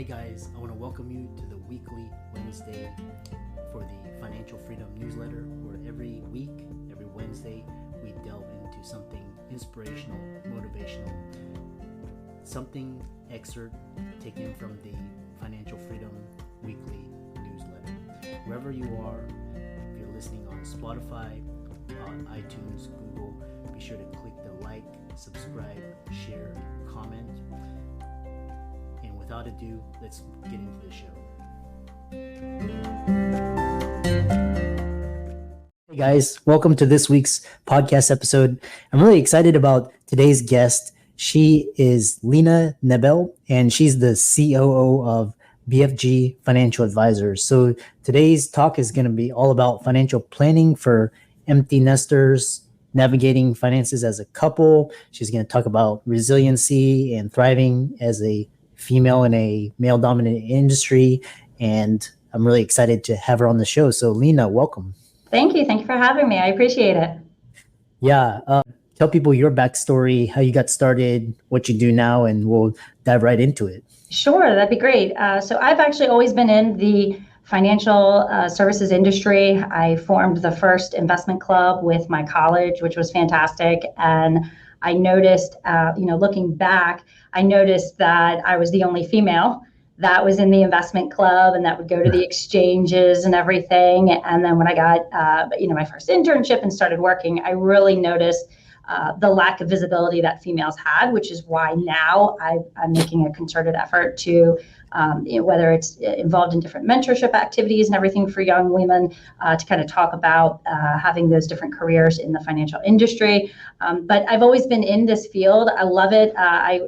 Hey guys, I want to welcome you to the weekly Wednesday for the Financial Freedom newsletter, where every week, every Wednesday, we delve into something inspirational, motivational, something excerpt taken from the Financial Freedom weekly newsletter. Wherever you are, if you're listening on Spotify, on iTunes, Google, be sure to click the like, subscribe, share, comment. And without ado, let's get into the show. Hey guys, welcome to this week's podcast episode. I'm really excited about today's guest. She is Lena Nebel, and she's the COO of BFG Financial Advisors. So today's talk is going to be all about financial planning for Emptynesters, navigating finances as a couple. She's going to talk about resiliency and thriving as a female in a male-dominated industry, and I'm really excited to have her on the show. So, Lena, welcome. Thank you. Thank you for having me. I appreciate it. Yeah. Tell people your backstory, how you got started, what you do now, and we'll dive right into it. Sure, that'd be great. So I've actually always been in the financial services industry. I formed the first investment club with my college, which was fantastic. And I noticed, looking back, I noticed that I was the only female that was in the investment club and that would go to the exchanges and everything. And then when I got, my first internship and started working, I really noticed the lack of visibility that females had, which is why now I'm making a concerted effort to, whether it's involved in different mentorship activities and everything for young women, to kind of talk about having those different careers in the financial industry. But I've always been in this field. I love it. I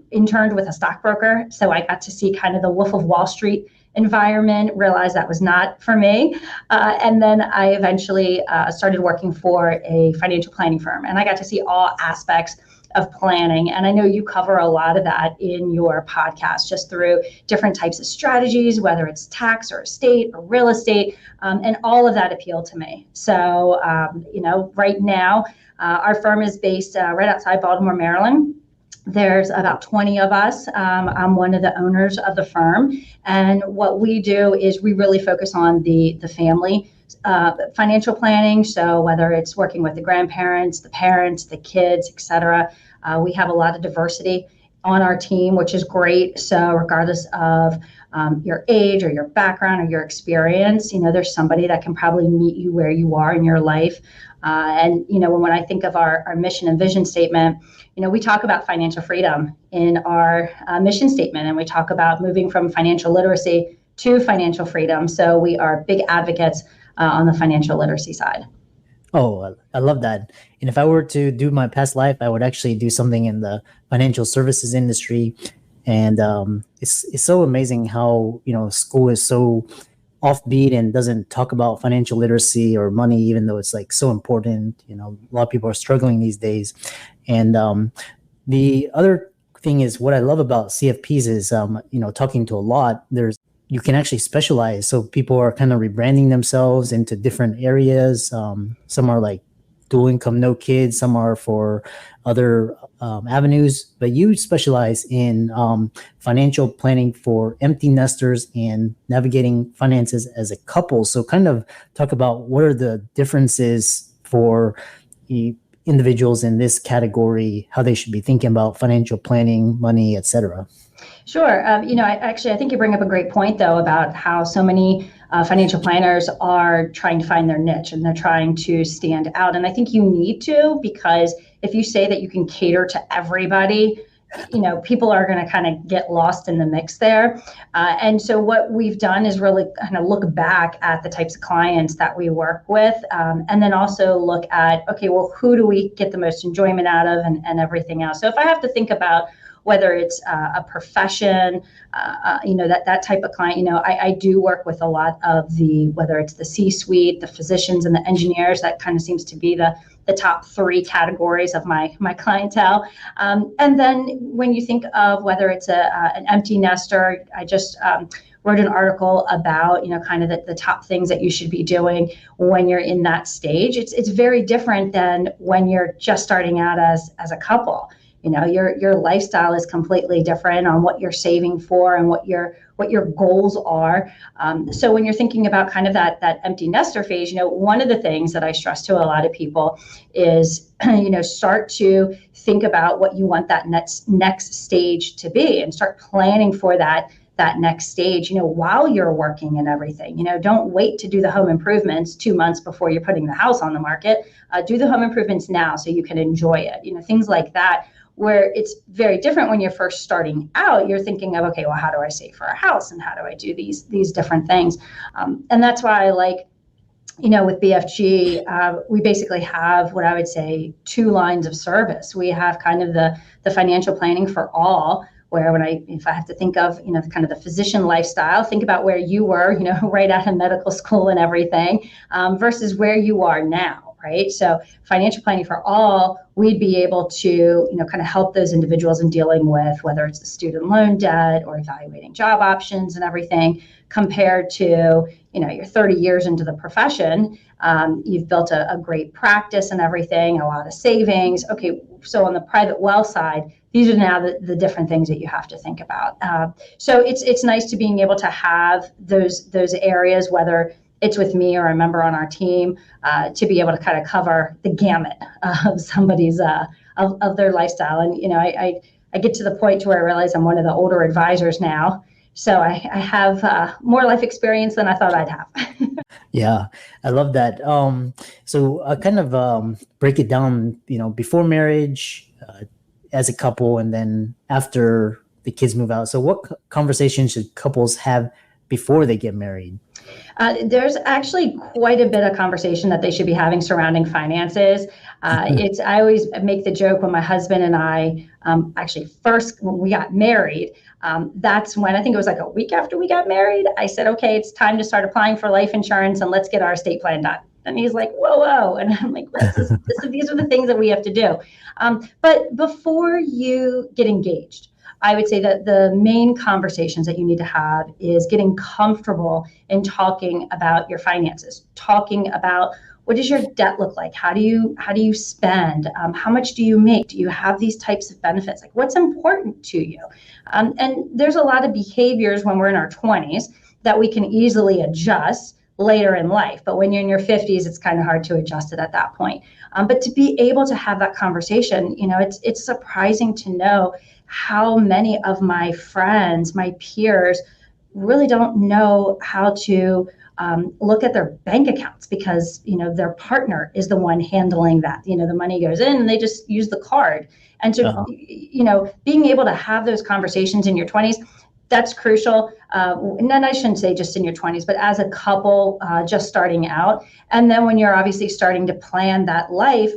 interned with a stockbroker, so I got to see kind of the Wolf of Wall Street environment, realized that was not for me. And then I eventually started working for a financial planning firm, and I got to see all aspects of planning. And I know you cover a lot of that in your podcast, just through different types of strategies, whether it's tax or estate or real estate, and all of that appealed to me. So, right now, our firm is based right outside Baltimore, Maryland. There's about 20 of us. I'm one of the owners of the firm. And what we do is we really focus on the family financial planning. So whether it's working with the grandparents, the parents, the kids, et cetera, we have a lot of diversity on our team, which is great. So regardless of your age or your background or your experience, there's somebody that can probably meet you where you are in your life. And when I think of our mission and vision statement, we talk about financial freedom in our mission statement, and we talk about moving from financial literacy to financial freedom. So we are big advocates on the financial literacy side. Oh, I love that. And if I were to do my past life, I would actually do something in the financial services industry. And it's so amazing how, school is so offbeat and doesn't talk about financial literacy or money, even though it's like so important. A lot of people are struggling these days. And the other thing is, what I love about CFPs is, talking to a lot, you can actually specialize. So people are kind of rebranding themselves into different areas. Some are like dual income, no kids. Some are for other avenues. But you specialize in financial planning for empty nesters and navigating finances as a couple. So kind of talk about what are the differences for individuals in this category, how they should be thinking about financial planning, money, etc. Sure. I think you bring up a great point, though, about how so many financial planners are trying to find their niche and they're trying to stand out. And I think you need to, because if you say that you can cater to everybody, people are going to kind of get lost in the mix there. And so what we've done is really kind of look back at the types of clients that we work with, and then also look at, okay, well, who do we get the most enjoyment out of and everything else. So if I have to think about whether it's a profession, that type of client, I do work with a lot of whether it's the C-suite, the physicians and the engineers. That kind of seems to be the top three categories of my clientele. And then when you think of whether it's an empty nester, I just wrote an article about, kind of the top things that you should be doing when you're in that stage. It's very different than when you're just starting out as a couple. your lifestyle is completely different on what you're saving for and what your goals are. So when you're thinking about kind of that empty nester phase, one of the things that I stress to a lot of people is, start to think about what you want that next stage to be, and start planning for that next stage, while you're working and everything. Don't wait to do the home improvements 2 months before you're putting the house on the market. Do the home improvements now so you can enjoy it. Things like that, where it's very different when you're first starting out. You're thinking of, okay, well, how do I save for a house, and how do I do these different things? And that's why I like, with BFG, we basically have what I would say 2 lines of service. We have kind of the financial planning for all, where if I have to think of, kind of the physician lifestyle, think about where you were, right out of medical school and everything, versus where you are now, right? So financial planning for all, we'd be able to, kind of help those individuals in dealing with whether it's the student loan debt or evaluating job options and everything, compared to, you're 30 years into the profession, you've built a great practice and everything, a lot of savings. Okay, so on the private wealth side, these are now the different things that you have to think about. So it's nice to being able to have those areas, whether it's with me or a member on our team, to be able to kind of cover the gamut of somebody's of their lifestyle. And I get to the point to where I realize I'm one of the older advisors now, so I have more life experience than I thought I'd have. Yeah, I love that. So I kind of break it down, before marriage, as a couple, and then after the kids move out. So what conversations should couples have before they get married? There's actually quite a bit of conversation that they should be having surrounding finances. I always make the joke when my husband and I, actually first when we got married, that's when, I think it was like a week after we got married, I said, okay, it's time to start applying for life insurance and let's get our estate plan done. And he's like, whoa. And I'm like, these are the things that we have to do. But before you get engaged, I would say that the main conversations that you need to have is getting comfortable in talking about your finances, talking about what does your debt look like? How do you spend? How much do you make? Do you have these types of benefits? Like, what's important to you? And there's a lot of behaviors when we're in our 20s that we can easily adjust later in life. But when you're in your 50s, it's kind of hard to adjust it at that point. But to be able to have that conversation, it's surprising to know how many of my friends, my peers, really don't know how to look at their bank accounts, because their partner is the one handling that. The money goes in and they just use the card. And so being able to have those conversations in your 20s, that's crucial. And then I shouldn't say just in your 20s, but as a couple just starting out. And then when you're obviously starting to plan that life,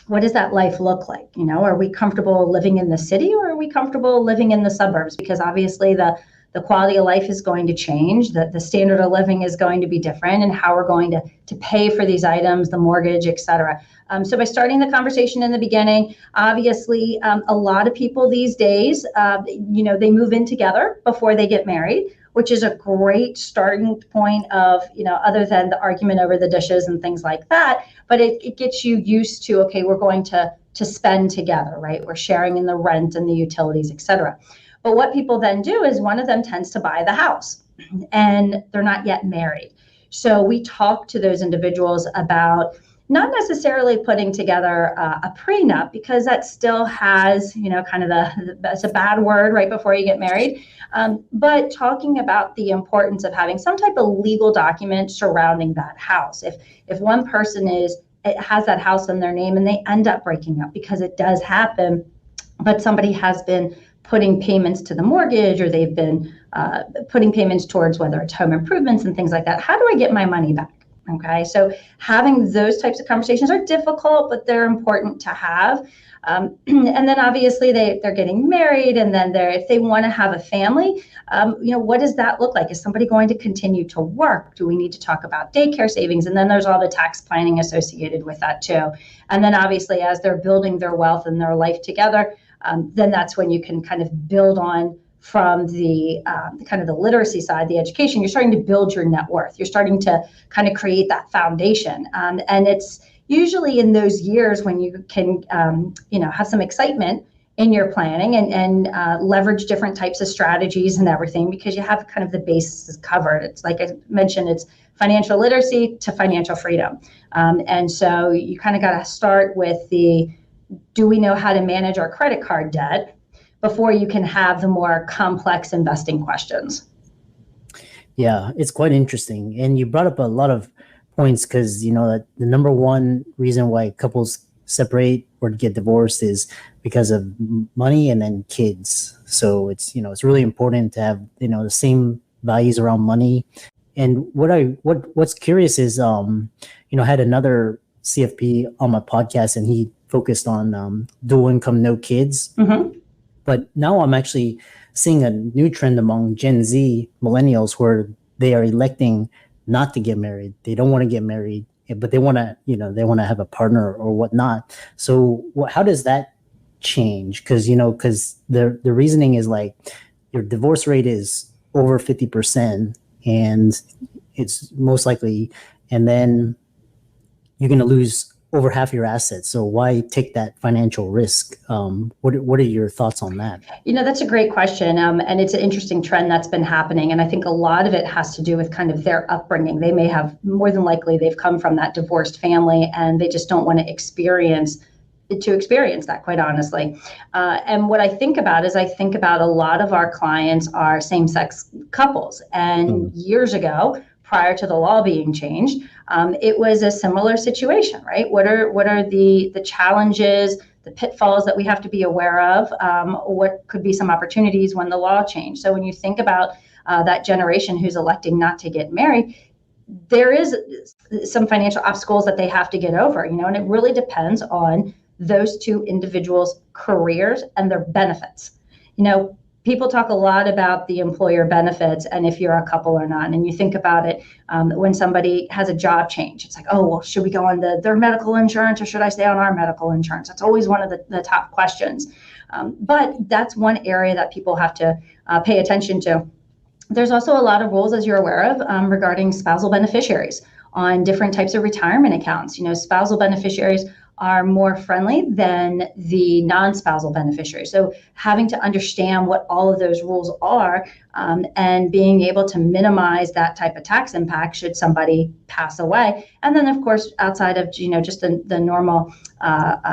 what does that life look like? Are we comfortable living in the city, or are we comfortable living in the suburbs? Because obviously the quality of life is going to change, the standard of living is going to be different, and how we're going to pay for these items, the mortgage, et cetera. So by starting the conversation in the beginning, obviously a lot of people these days, they move in together before they get married, which is a great starting point of, other than the argument over the dishes and things like that, but it gets you used to, okay, we're going to spend together, right? We're sharing in the rent and the utilities, et cetera. But what people then do is one of them tends to buy the house and they're not yet married. So we talk to those individuals about not necessarily putting together a prenup, because that still has, kind of it's a bad word right before you get married, but talking about the importance of having some type of legal document surrounding that house. If one person has that house in their name and they end up breaking up, because it does happen, but somebody has been putting payments to the mortgage, or they've been putting payments towards whether it's home improvements and things like that, how do I get my money back? Okay, so having those types of conversations are difficult, but they're important to have. And then obviously they're getting married, and then if they want to have a family, what does that look like? Is somebody going to continue to work? Do we need to talk about daycare savings? And then there's all the tax planning associated with that too. And then obviously as they're building their wealth and their life together, then that's when you can kind of build on from the kind of the literacy side, the education. You're starting to build your net worth. You're starting to kind of create that foundation. And it's usually in those years when you can, have some excitement in your planning and leverage different types of strategies and everything, because you have kind of the bases covered. It's like I mentioned, it's financial literacy to financial freedom. And so you kind of got to start with do we know how to manage our credit card debt before you can have the more complex investing questions. Yeah, it's quite interesting. And you brought up a lot of points because, that the number one reason why couples separate or get divorced is because of money and then kids. So it's really important to have, the same values around money. And what's curious is, I had another CFP on my podcast and he focused on dual income, no kids. Mm-hmm. But now I'm actually seeing a new trend among Gen Z millennials where they are electing not to get married. They don't want to get married, but they want to, they want to have a partner or whatnot. So how does that change? Because, the reasoning is like your divorce rate is over 50% and it's most likely, and then you're going to lose over half your assets. So why take that financial risk? What are your thoughts on that? That's a great question. And it's an interesting trend that's been happening. And I think a lot of it has to do with kind of their upbringing. They may have, more than likely, they've come from that divorced family and they just don't want to experience that, quite honestly. And what I think about is a lot of our clients are same-sex couples. And years ago, prior to the law being changed, it was a similar situation, right? What are the challenges, the pitfalls that we have to be aware of? What could be some opportunities when the law changed? So when you think about that generation who's electing not to get married, there is some financial obstacles that they have to get over, and it really depends on those two individuals' careers and their benefits. People talk a lot about the employer benefits and if you're a couple or not. And you think about it when somebody has a job change, it's like, oh, well, should we go on their medical insurance or should I stay on our medical insurance? That's always one of the top questions. But that's one area that people have to pay attention to. There's also a lot of rules, as you're aware of, regarding spousal beneficiaries on different types of retirement accounts. Spousal beneficiaries are more friendly than the non-spousal beneficiaries. So having to understand what all of those rules are and being able to minimize that type of tax impact should somebody pass away. And then, of course, outside of just the normal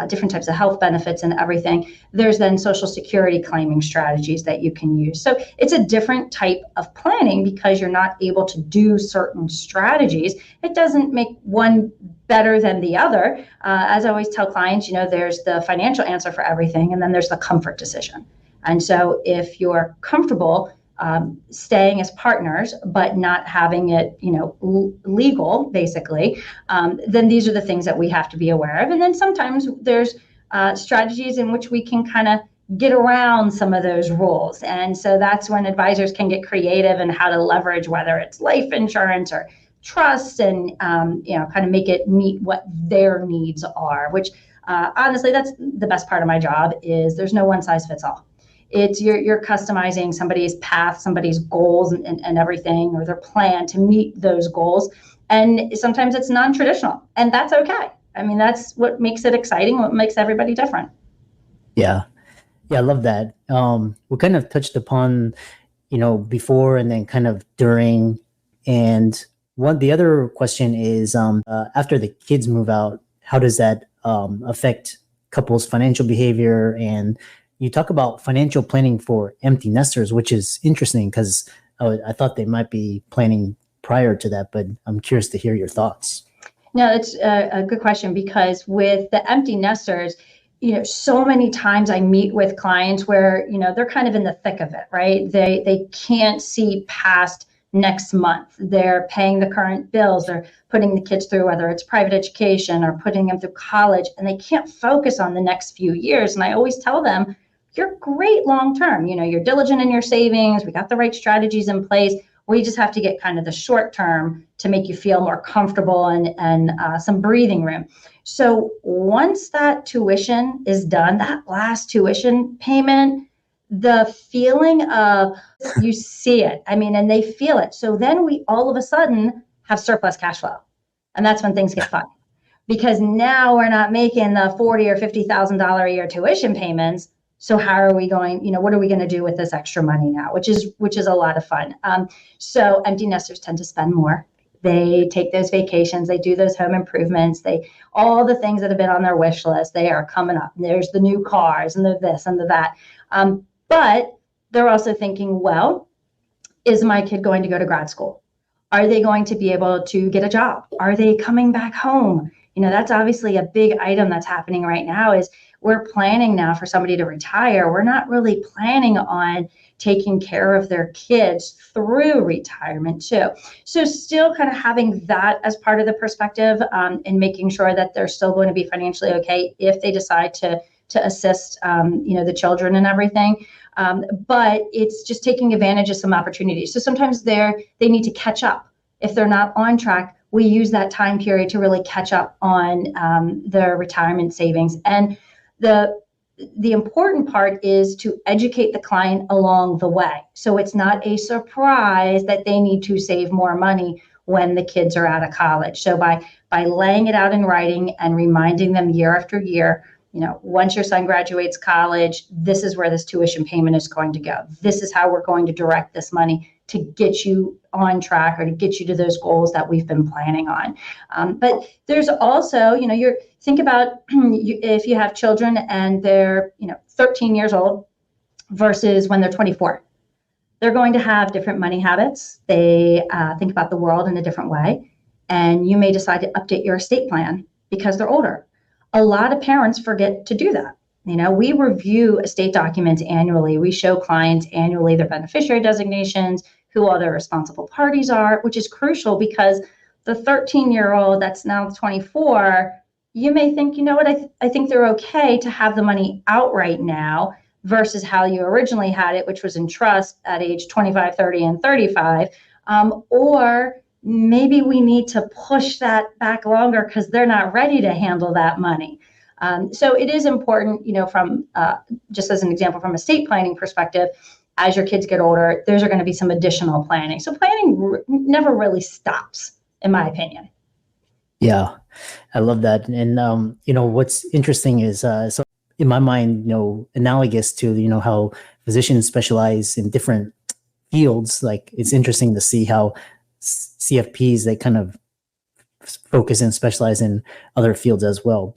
different types of health benefits and everything, there's then Social Security claiming strategies that you can use. So it's a different type of planning because you're not able to do certain strategies. It doesn't make one better than the other. As I always tell clients, there's the financial answer for everything, and then there's the comfort decision. And so if you're comfortable staying as partners, but not having it, legal, basically, then these are the things that we have to be aware of. And then sometimes there's strategies in which we can kind of get around some of those rules. And so that's when advisors can get creative in how to leverage, whether it's life insurance or trust, and kind of make it meet what their needs are, which honestly, that's the best part of my job. Is there's no one size fits all. It's you're customizing somebody's path, somebody's goals and everything, or their plan to meet those goals. And sometimes it's non-traditional, and that's okay. I mean, that's what makes it exciting, what makes everybody different. Yeah, I love that. We kind of touched upon, before and then kind of during. And the other question is, after the kids move out, how does that affect couples' financial behavior? And you talk about financial planning for empty nesters, which is interesting because I thought they might be planning prior to that, but I'm curious to hear your thoughts. No, that's a good question, because with the empty nesters, so many times I meet with clients where, they're kind of in the thick of it, right? They can't see past next month. They're paying the current bills. They're putting the kids through, whether it's private education or putting them through college, and they can't focus on the next few years. And I always tell them, you're great long-term. You're diligent in your savings. We got the right strategies in place. We just have to get kind of the short term to make you feel more comfortable and some breathing room. So once that tuition is done, that last tuition payment, the feeling of, you see it, and they feel it. So then we all of a sudden have surplus cash flow. And that's when things get fun, because now we're not making the $40,000 or $50,000 a year tuition payments. So how are we going, what are we going to do with this extra money now, which is a lot of fun. So empty nesters tend to spend more. They take those vacations, they do those home improvements, all the things that have been on their wish list, they are coming up. There's the new cars and the this and the that. But they're also thinking, well, is my kid going to go to grad school? Are they going to be able to get a job? Are they coming back home? That's obviously a big item that's happening right now. Is we're planning now for somebody to retire. We're not really planning on taking care of their kids through retirement too. So still kind of having that as part of the perspective, and making sure that they're still going to be financially okay if they decide to assist the children and everything. But it's just taking advantage of some opportunities. So sometimes they need to catch up. If they're not on track, we use that time period to really catch up on their retirement savings. And the important part is to educate the client along the way. So it's not a surprise that they need to save more money when the kids are out of college. So by laying it out in writing and reminding them year after year, once your son graduates college, this is where this tuition payment is going to go. This is how we're going to direct this money to get you on track or to get you to those goals that we've been planning on. But there's also, think about if you have children and they're, 13 years old versus when they're 24. They're going to have different money habits. They think about the world in a different way. And you may decide to update your estate plan because they're older. A lot of parents forget to do that. We review estate documents annually. We show clients annually their beneficiary designations, who all their responsible parties are, which is crucial because the 13-year-old that's now 24, you may think, I think they're okay to have the money out right now versus how you originally had it, which was in trust at age 25, 30, and 35. Or maybe we need to push that back longer because they're not ready to handle that money. So it is important, from just as an example, from a estate planning perspective, as your kids get older, there's going to be some additional planning. So planning never really stops, in my opinion. Yeah, I love that. And, what's interesting is, so in my mind, analogous to, how physicians specialize in different fields, like it's interesting to see how CFPs, they kind of focus and specialize in other fields as well,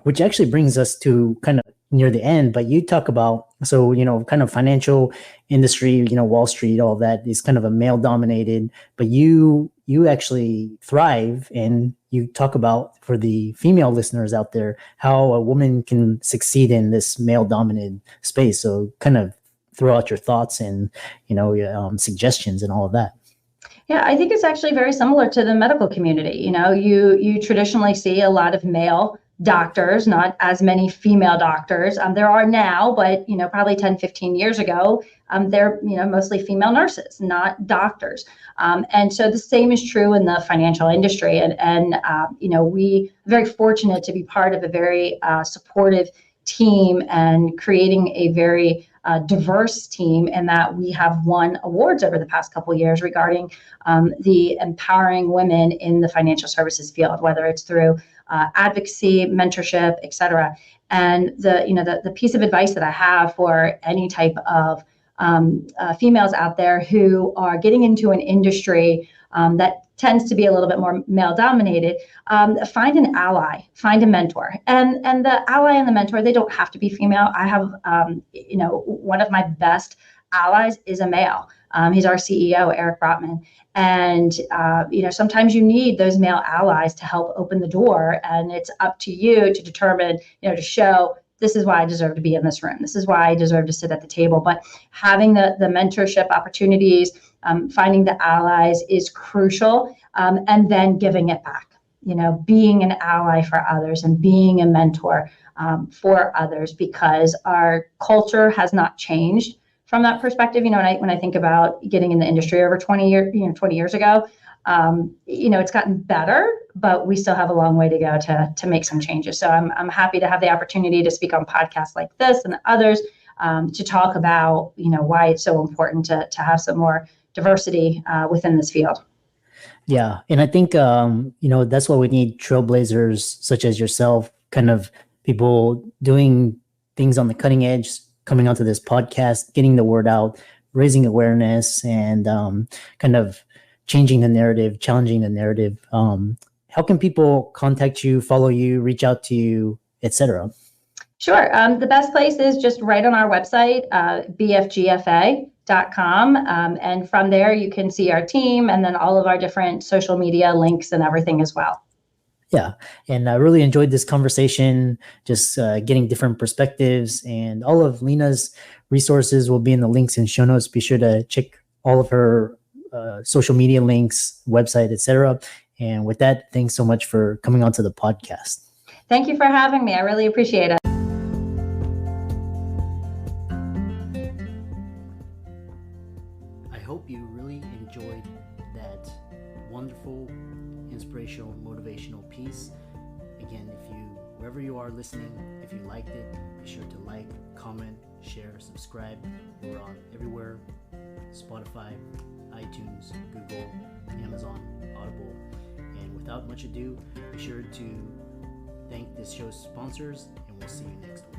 which actually brings us to kind of near the end. But you talk about, so, kind of financial industry, Wall Street, all that is kind of a male dominated, but you actually thrive, and you talk about, for the female listeners out there, how a woman can succeed in this male dominated space. So kind of throw out your thoughts and, suggestions and all of that. Yeah, I think it's actually very similar to the medical community. You traditionally see a lot of male doctors, not as many female doctors. There are now, but, probably 10, 15 years ago, they're, mostly female nurses, not doctors. And so the same is true in the financial industry. And we are very fortunate to be part of a very supportive team and creating a very diverse team, in that we have won awards over the past couple of years regarding the empowering women in the financial services field, whether it's through advocacy, mentorship, et cetera. And the piece of advice that I have for any type of females out there who are getting into an industry that tends to be a little bit more male dominated, find an ally, find a mentor. And the ally and the mentor, they don't have to be female. I have, one of my best allies is a male. He's our CEO, Eric Brotman. And, sometimes you need those male allies to help open the door, and it's up to you to determine, to show, this is why I deserve to be in this room. This is why I deserve to sit at the table. But having the mentorship opportunities, finding the allies is crucial, and then giving it back, being an ally for others and being a mentor for others, because our culture has not changed from that perspective. When I think about getting in the industry over 20 years ago, it's gotten better, but we still have a long way to go to make some changes. So I'm happy to have the opportunity to speak on podcasts like this and others, to talk about, why it's so important to have some more diversity within this field. Yeah. And I think, that's why we need trailblazers such as yourself, kind of people doing things on the cutting edge, coming onto this podcast, getting the word out, raising awareness, and kind of changing the narrative, challenging the narrative. How can people contact you, follow you, reach out to you, etc.? Sure. The best place is just right on our website, BFGFA.com. And from there, you can see our team and then all of our different social media links and everything as well. Yeah. And I really enjoyed this conversation, just getting different perspectives, and all of Lena's resources will be in the links and show notes. Be sure to check all of her social media links, website, etc. And with that, thanks so much for coming onto the podcast. Thank you for having me. I really appreciate it. I hope you really enjoyed that wonderful, inspirational, motivational piece. Again, wherever you are listening, if you liked it, be sure to like, comment, share, subscribe. We're on everywhere: Spotify, iTunes, Google, Amazon, Audible. And without much ado, be sure to thank this show's sponsors, and we'll see you next week.